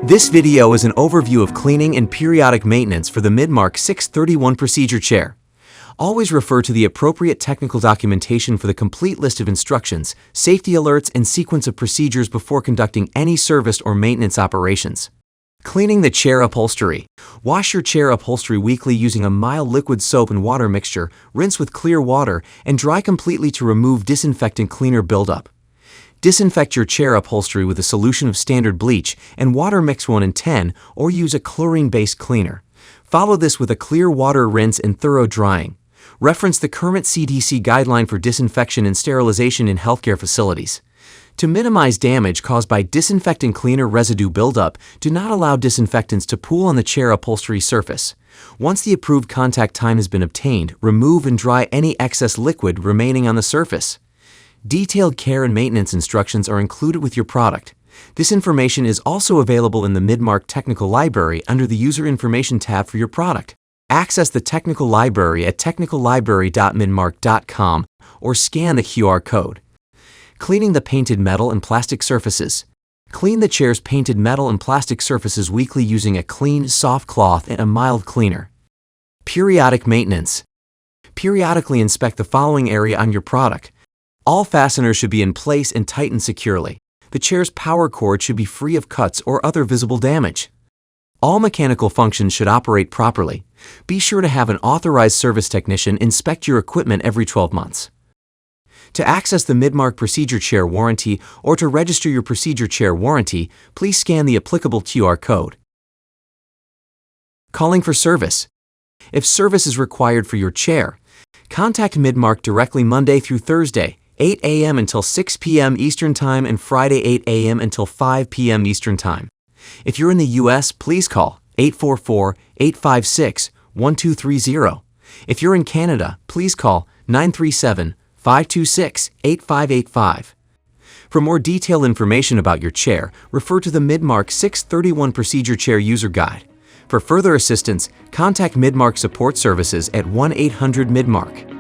This video is an overview of cleaning and periodic maintenance for the Midmark 631 procedure chair. Always refer to the appropriate technical documentation for the complete list of instructions, safety alerts, and sequence of procedures before conducting any service or maintenance operations. Cleaning the chair upholstery. Wash your chair upholstery weekly using a mild liquid soap and water mixture, rinse with clear water, and dry completely to remove disinfectant cleaner buildup. Disinfect your chair upholstery with a solution of standard bleach and water mix 1:10 or use a chlorine-based cleaner. Follow this with a clear water rinse and thorough drying. Reference the current CDC guideline for disinfection and sterilization in healthcare facilities. To minimize damage caused by disinfectant cleaner residue buildup, do not allow disinfectants to pool on the chair upholstery surface. Once the approved contact time has been obtained, remove and dry any excess liquid remaining on the surface. Detailed care and maintenance instructions are included with your product. This information is also available in the Midmark Technical Library under the User Information tab for your product. Access the Technical Library at technicallibrary.midmark.com or scan the QR code. Cleaning the painted metal and plastic surfaces. Clean the chair's painted metal and plastic surfaces weekly using a clean, soft cloth and a mild cleaner. Periodic maintenance. Periodically inspect the following area on your product. All fasteners should be in place and tightened securely. The chair's power cord should be free of cuts or other visible damage. All mechanical functions should operate properly. Be sure to have an authorized service technician inspect your equipment every 12 months. To access the Midmark procedure chair warranty or to register your procedure chair warranty, please scan the applicable QR code. Calling for service. If service is required for your chair, contact Midmark directly Monday through Thursday, 8 a.m. until 6 p.m. Eastern Time and Friday 8 a.m. until 5 p.m. Eastern Time. If you're in the U.S., please call 844-856-1230. If you're in Canada, please call 937-526-8585. For more detailed information about your chair, refer to the Midmark 631 Procedure Chair User Guide. For further assistance, contact Midmark Support Services at 1-800-MIDMARK.